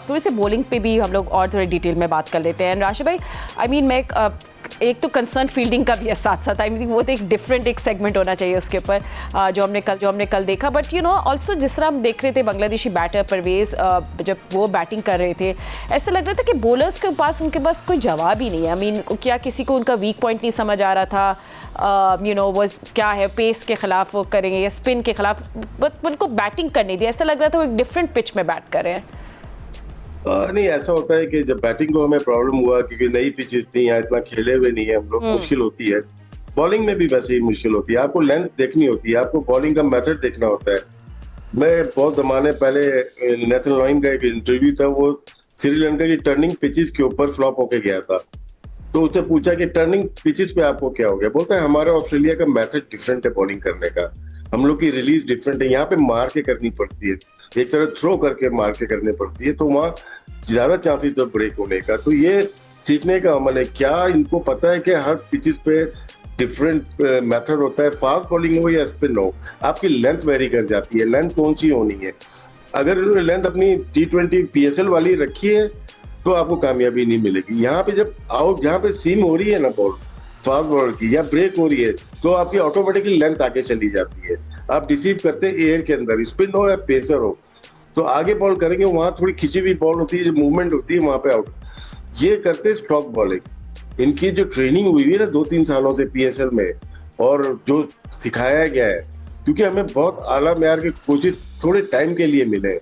थोड़ी सी बॉलिंग पे भी हम लोग और थोड़ी डिटेल में बात कर लेते हैं। राशिद भाई, आई मीन मैं एक तो कंसर्न फील्डिंग का भी है साथ साथ, आई मीन वो तो एक डिफरेंट एक सेगमेंट होना चाहिए उसके ऊपर, जो हमने कल देखा। बट यू नो ऑल्सो जिस तरह हम देख रहे थे बांग्लादेशी बैटर परवेज़ जब वो बैटिंग कर रहे थे, ऐसा लग रहा था कि बॉलर्स के पास उनके पास कोई जवाब ही नहीं है। आई मीन क्या किसी को उनका वीक पॉइंट नहीं समझ आ रहा था, यू नो वो क्या है, पेस के खिलाफ वो करेंगे या स्पिन के खिलाफ, बट उनको बैटिंग करनी थी। ऐसा लग रहा था वो एक डिफरेंट पिच में बैट कर रहे हैं। नहीं, ऐसा होता है कि जब बैटिंग को हमें प्रॉब्लम हुआ क्योंकि नई पिचेस थी, यहाँ इतना खेले हुए नहीं है हम लोग, मुश्किल होती है। बॉलिंग में भी वैसे ही मुश्किल होती है, आपको लेंथ देखनी होती है, आपको बॉलिंग का मेथड देखना होता है। मैं बहुत जमाने पहले नेथन लॉइन का एक इंटरव्यू था, वो श्रीलंका की टर्निंग पिचेस के ऊपर फ्लॉप होके गया था, तो उससे पूछा कि टर्निंग पिचेस पे आपको क्या हो गया। बोलता है हमारे ऑस्ट्रेलिया का मेथड डिफरेंट है बॉलिंग करने का, हम लोग की रिलीज डिफरेंट है, यहाँ पे मार के करनी पड़ती है, एक तरह थ्रो करके मार के करनी पड़ती है, तो वहाँ ज्यादा चांसेस तो ब्रेक होने का। तो ये सीखने का अमल है। क्या इनको पता है कि हर पिचेस पे डिफरेंट मेथड होता है, फास्ट बॉलिंग हो या स्पिन हो, आपकी लेंथ वेरी कर जाती है, लेंथ कौन सी होनी है। अगर इन्होंने लेंथ अपनी T20 PSL वाली रखी है तो आपको कामयाबी नहीं मिलेगी। यहाँ पे जब आउट, जहाँ पे सीम हो रही है ना बॉल फास्ट बॉलर की या ब्रेक हो रही है, तो आपकी ऑटोमेटिकली लेंथ आगे चली जाती है, आप डिसीव करते हैं एयर के अंदर, स्पिन हो या पेसर हो, तो आगे बॉल करेंगे, वहां थोड़ी खिंची हुई बॉल होती है, जो मूवमेंट होती है वहां पे आउट। ये करते स्ट्रोक बॉलिंग। इनकी जो ट्रेनिंग हुई है ना 2-3 सालों से PSL में, और जो सिखाया गया है, क्योंकि हमें बहुत आला मेयार के कोचेज थोड़े टाइम के लिए मिले,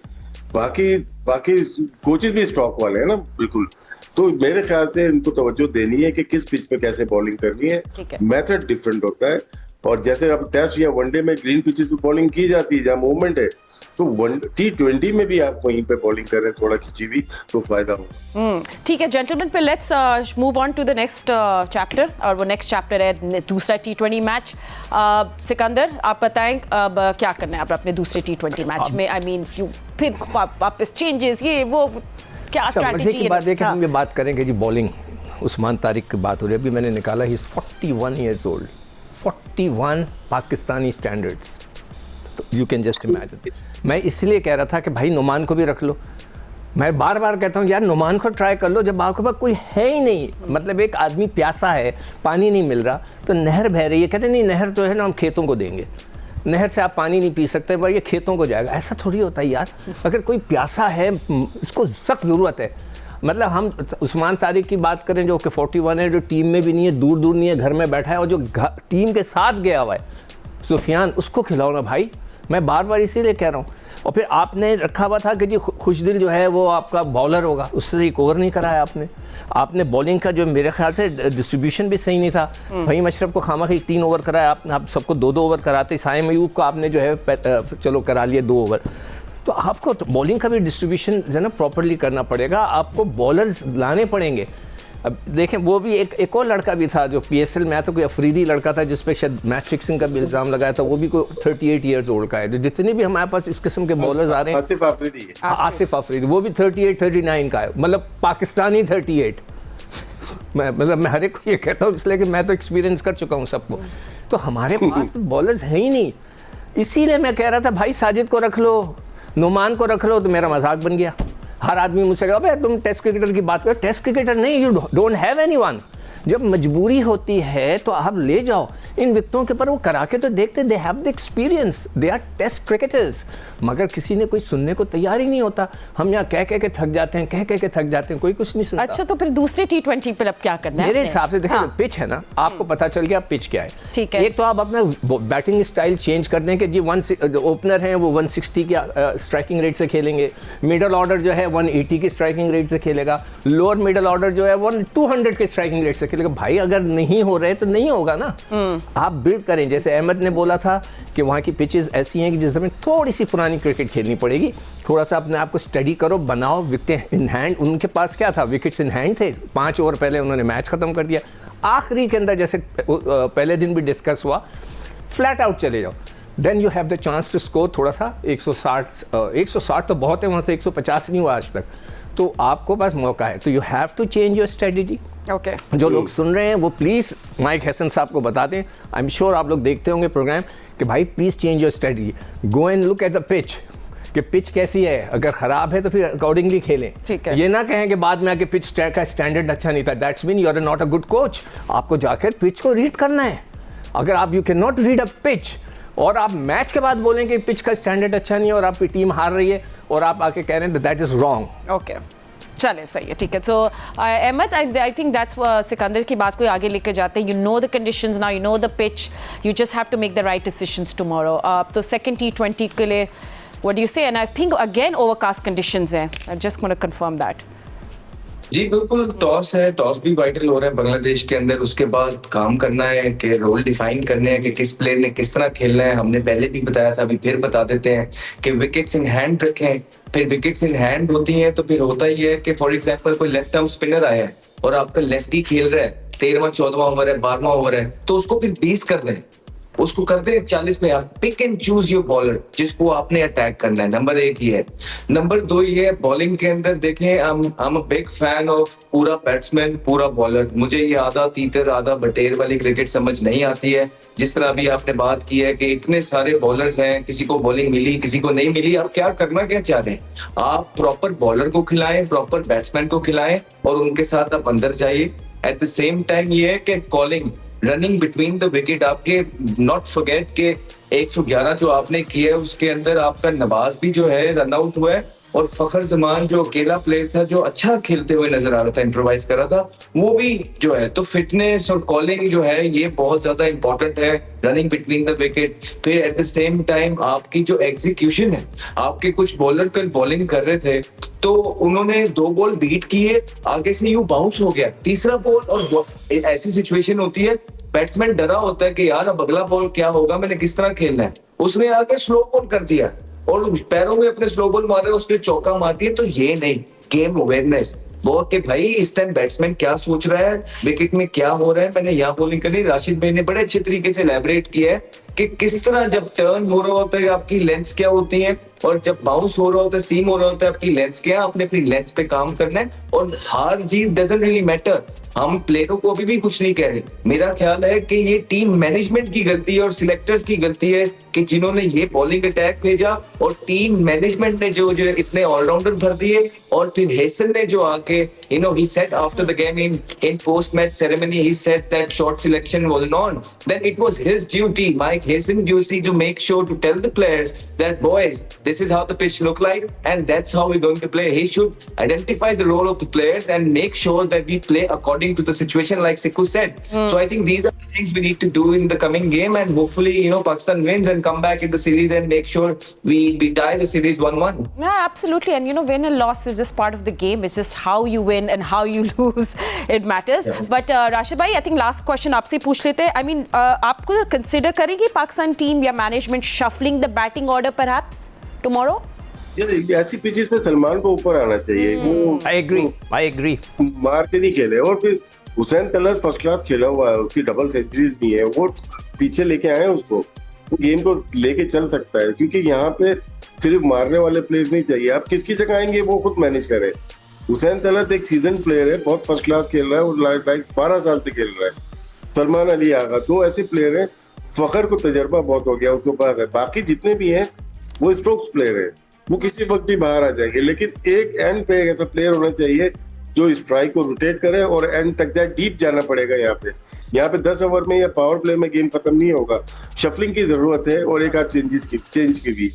बाकी कोचेज भी स्ट्रोक वाले हैं ना बिल्कुल। तो मेरे ख्याल से इनको तवज्जो देनी है कि किस पिच पे कैसे बॉलिंग करनी है, मेथड डिफरेंट होता है। और जैसे अब टेस्ट या वनडे में ग्रीन पिचेस पे बॉलिंग की जाती है जहाँ मूवमेंट है, तो T20 में भी आप वहीं पे बॉलिंग कर रहे हैं थोड़ा खिंची हुई, तो फायदा होगा। ठीक है जेंटलमैन, पे let's move on to the next chapter, और वो नेक्स्ट चैप्टर है दूसरा T20 मैच। सिकंदर, आप बताएं अब क्या करना है आप अपने दूसरे T20 मैच में? आई मीन फिर वापस चेंजेस, ये वो क्या स्ट्रैटेजी है? बात है कि हम ये बात करेंगे जी बॉलिंग, उस्मान तारिक की बात हो रही है, अभी मैंने निकाला ही 41 ईयर्स ओल्ड, 41 पाकिस्तानी स्टैंडर्ड्स, तो यू कैन जस्ट इमेजिन। मैं इसलिए कह रहा था कि भाई नुमान को भी रख लो। मैं बार बार कहता हूँ यार नुमान को ट्राई कर लो, जब आपके पास कोई है ही नहीं, मतलब एक आदमी प्यासा है, पानी नहीं मिल रहा, तो नहर बह रही है, कहते नहीं नहर तो है ना हम खेतों को देंगे, नहर से आप पानी नहीं पी सकते, भाई ये खेतों को जाएगा, ऐसा थोड़ी होता है यार। अगर कोई प्यासा है, इसको सख्त ज़रूरत है। मतलब हम उस्मान तारिक की बात करें जो कि 41 है, जो टीम में भी नहीं है, दूर दूर नहीं है, घर में बैठा है, और जो टीम के साथ गया हुआ है सुफियान, उसको खिलाओ ना भाई। मैं बार बार इसीलिए कह रहा हूँ। और फिर आपने रखा हुआ था कि जी खुशदिल जो है वो आपका बॉलर होगा, उससे एक ओवर नहीं कराया आपने बॉलिंग का जो मेरे ख्याल से डिस्ट्रीब्यूशन भी सही नहीं था। फ़हीम अशरफ को खामखी 3 ओवर कराया, आप सबको 2-2 ओवर कराते, साइम अयूब को आपने जो है चलो करा लिए 2 ओवर। तो आपको बॉलिंग का भी डिस्ट्रीब्यूशन जो है ना प्रॉपरली करना पड़ेगा, आपको बॉलर्स लाने पड़ेंगे। अब देखें वो भी एक और लड़का भी था जो PSL में आया था, कोई अफरीदी लड़का था जिस पे शायद मैच फिक्सिंग का भी इल्ज़ाम लगाया था, वो भी कोई 38 ईयर्स ओल्ड का है। तो जितने भी हमारे पास इस किस्म के बॉलर्स आ रहे हैं, आसिफ अफरीदी, वो भी 38-39 का है, मतलब पाकिस्तानी 38। मैं हर एक को ये कहता हूँ इसलिए कि मैं तो एक्सपीरियंस कर चुका हूँ सबको। तो हमारे पास बॉलर्स हैं ही नहीं, इसीलिए मैं कह रहा था भाई साजिद को रख लो, नुमान को रख लो, तो मेरा मजाक बन गया। हर आदमी मुझसे कहा भाई तुम टेस्ट क्रिकेटर की बात करो, टेस्ट क्रिकेटर नहीं, यू डोंट हैव एनीवन। जब मजबूरी होती है तो आप ले जाओ इन विकटों के पर, वो करा के तो देखते, they have the experience, they are test cricketers. मगर किसी ने कोई सुनने को तैयार ही नहीं होता, हम यहाँ कह के थक जाते हैं, कह के थक जाते हैं, कोई कुछ नहीं सुनता। अच्छा, तो फिर दूसरे T20 पर अब क्या करना है? मेरे हिसाब से देखिए पिच है ना, आपको पता चल गया पिच क्या है। ठीक है, एक तो आप अपना बैटिंग स्टाइल चेंज कर दें कि जी ओपनर हैं वो 160 की स्ट्राइकिंग रेट से खेलेंगे, मिडल ऑर्डर जो है 180 की स्ट्राइकिंग रेट से खेलेगा, लोअर मिडल ऑर्डर जो है 200 के स्ट्राइकिंग रेट से खेलेगा। भाई अगर नहीं हो रहे तो नहीं होगा ना, आप बिल्ड करें। जैसे अहमद ने बोला था कि वहाँ की पिचेस ऐसी हैं कि जिसमें थोड़ी सी पुरानी क्रिकेट खेलनी पड़ेगी, थोड़ा सा अपने आप को स्टडी करो, बनाओ विकेट इन हैंड। उनके पास क्या था, विकेट्स इन हैंड थे, 5 ओवर पहले उन्होंने मैच खत्म कर दिया। आखिरी के अंदर जैसे पहले दिन भी डिस्कस हुआ, फ्लैट आउट चले जाओ, then you have the chance to score थोड़ा सा 160 तो बहुत है, वहाँ से 150 नहीं हुआ आज तक, तो आपको पास मौका है। तो you have to change your strategy. Okay, जो लोग सुन रहे हैं वो प्लीज़ माइक हसन साहब को बता दें, आई एम श्योर आप लोग देखते होंगे प्रोग्राम, कि भाई please change your strategy, go and look at the pitch, कि पिच कैसी है, अगर खराब है तो फिर अकॉर्डिंगली खेलें। ठीक है। ये ना कहें कि बाद में आके पिच का स्टैंडर्ड अच्छा नहीं था, that's mean you are not a good coach. आपको जाकर पिच को रीड करना है। अगर आप you can not read a pitch और आप मैच के बाद बोलें कि पिच का स्टैंडर्ड अच्छा नहीं है और आपकी टीम हार रही है और आप आके कह रहे हैं दैट इज रॉन्ग। ओके, चले सही है, ठीक है। तो Ahmad, I think that's Sikandar की बात को आगे लेकर जाते हैं। You know the conditions now, you know the pitch, you just have to make the right decisions tomorrow. तो सेकंड T20 के लिए what do you say? And I think again overcast conditions हैं, I just want to confirm that. जी बिल्कुल, toss है, toss भी vital हो रहा है बांग्लादेश के अंदर। उसके बाद काम करना है कि रोल डिफाइन करने हैं कि किस प्लेयर ने किस तरह खेलना है। हमने पहले भी बताया था, अभी फिर बता देते हैं कि विकेट्स इन हैंड रखें। फिर विकेट्स इन हैंड होती हैं तो फिर होता ही है कि फॉर एग्जांपल कोई लेफ्ट आर्म स्पिनर आया है और आपका लेफ्टी खेल रहा है, 13वां 14वां ओवर है, 12वां ओवर है, तो उसको फिर 20 कर दें, उसको कर दे 40 पे। आप pick and choose your bowler जिसको आपने अटैक करना है। नंबर 1 ये है। नंबर 2 ये है, बॉलिंग के अंदर देखें, I am a big fan of पूरा बैट्समैन पूरा बॉलर। मुझे ये आधा तीतर आधा बटेर वाली क्रिकेट समझ नहीं आती है। जिस तरह अभी आपने बात की है कि इतने सारे बॉलर्स हैं, किसी को बॉलिंग मिली किसी को नहीं मिली, आप क्या करना क्या चाह रहे हैं? आप प्रॉपर बॉलर को खिलाएं, प्रॉपर बैट्समैन को खिलाएं और उनके साथ आप अंदर जाइए। एट द सेम टाइम ये है कि calling, running between the wicket, आपके नॉट फॉरगेट के 111 जो आपने किया है उसके अंदर आपका नवाज भी जो है रन आउट हुआ है और फखर जमान जो अकेला प्लेयर था जो अच्छा खेलते हुए नजर आ रहा था, इम्प्रोवाइज कर रहा था, वो भी जो है। तो फिटनेस और कॉलिंग जो है ये बहुत ज्यादा इंपॉर्टेंट है, रनिंग बिटवीन द विकेट। फिर एट द सेम टाइम आपकी जो एग्जीक्यूशन है, आपके कुछ बॉलर कल बॉलिंग कर रहे थे तो उन्होंने 2 बॉल बीट किए, आगे से यूं बाउंस हो गया तीसरा बॉल, और ऐसी सिचुएशन होती है बैट्समैन डरा होता है कि यार अब अगला बॉल क्या होगा, मैंने किस तरह खेलना है। उसने आके स्लो बॉल कर दिया और पैरों में अपने स्लो बॉल मारे, उसने चौका मार दिया। तो ये नहीं, गेम अवेयरनेस बहुत कि भाई इस टाइम बैट्समैन क्या सोच रहा है, विकेट में क्या हो रहा है, मैंने यहाँ बॉलिंग करनी। राशिद भाई ने बड़े अच्छे तरीके से एलैबोरेट किया है कि किस तरह जब टर्न हो रहा होता है आपकी लेंथ क्या होती है और जब बाउंस हो रहा होता है, सीम हो रहा होता है, आपकी लेंथ क्या है, आपने अपनी लेंथ पे काम करना है। और हार जीत डजंट रियली मैटर। हम प्लेयरों को अभी भी कुछ नहीं कह रहे। मेरा ख्याल है कि ये टीम मैनेजमेंट की गलती है और सिलेक्टर्स की गलती है कि जिन्होंने ये बॉलिंग अटैक भेजा और टीम मैनेजमेंट ने जो इतने ऑलराउंडर भर दिए। और फिर हेसन ने जो आके he said after the game in post match ceremony, he said that short selection was on. Then it was his duty, Mike Heson duty, to make sure to tell the players that boys, this is how the pitch look like and that's how we're going to play. He should identify the role of the players and make sure that we play according to the situation, like Sikhu said. So I think these are the things we need to do in the coming game, and hopefully Pakistan wins and come back in the series and make sure we tie the series 1-1. Yeah, absolutely. And win and loss is just part of the game. It's just how you win and how you lose. It matters. Yeah. But Rashid bhai, I think last question आपसे पूछ लेते हैं. I mean, आपको consider करेगी Pakistan team या management shuffling the batting order perhaps tomorrow? ऐसी pitches पे सलमान को ऊपर आना चाहिए। वो I agree. मार के नहीं खेले। और फिर हुसैन तलत फर्स्ट क्लास खेला हुआ है, उसकी डबल सेंचुरीज भी है, वो पीछे लेके आए उसको, वो गेम को लेके चल सकता है। क्योंकि यहाँ पे सिर्फ मारने वाले प्लेयर्स नहीं चाहिए। आप किसकी जगह आएंगे वो खुद मैनेज करें। हुसैन तलत एक सीजन प्लेयर है, बहुत फर्स्ट क्लास खेल रहा है, वो लाइक 12 साल से खेल रहा है। सलमान अली आगा तो ऐसे प्लेयर है। फखर को तजर्बा बहुत हो गया उसके पास है। बाकी जितने भी हैं वो स्ट्रोक्स प्लेयर है, वो किसी वक्त भी बाहर आ जाएंगे। लेकिन एक एंड पे एक ऐसा प्लेयर होना चाहिए जो स्ट्राइक को रोटेट करे और एंड तक जाए। डीप जाना पड़ेगा यहाँ पे 10 ओवर में या पावर प्ले में गेम खत्म नहीं होगा। शफलिंग की जरूरत है और एक आध चेंज की भी।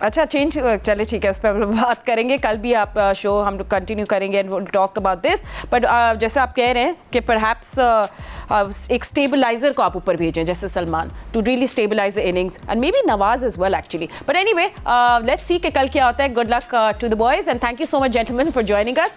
अच्छा, चेंज, चले ठीक है, उस पर बात करेंगे। कल भी आप शो हम लोग कंटिन्यू करेंगे and will talk about this. But जैसे आप कह रहे हैं कि परहैप्स एक स्टेबलाइजर को आप ऊपर भेजें जैसे Salman, to really stabilize the innings and maybe Nawaz as well actually. But anyway, let's see कि कल क्या होता है। Good luck to the boys and thank you so much gentleman for joining us.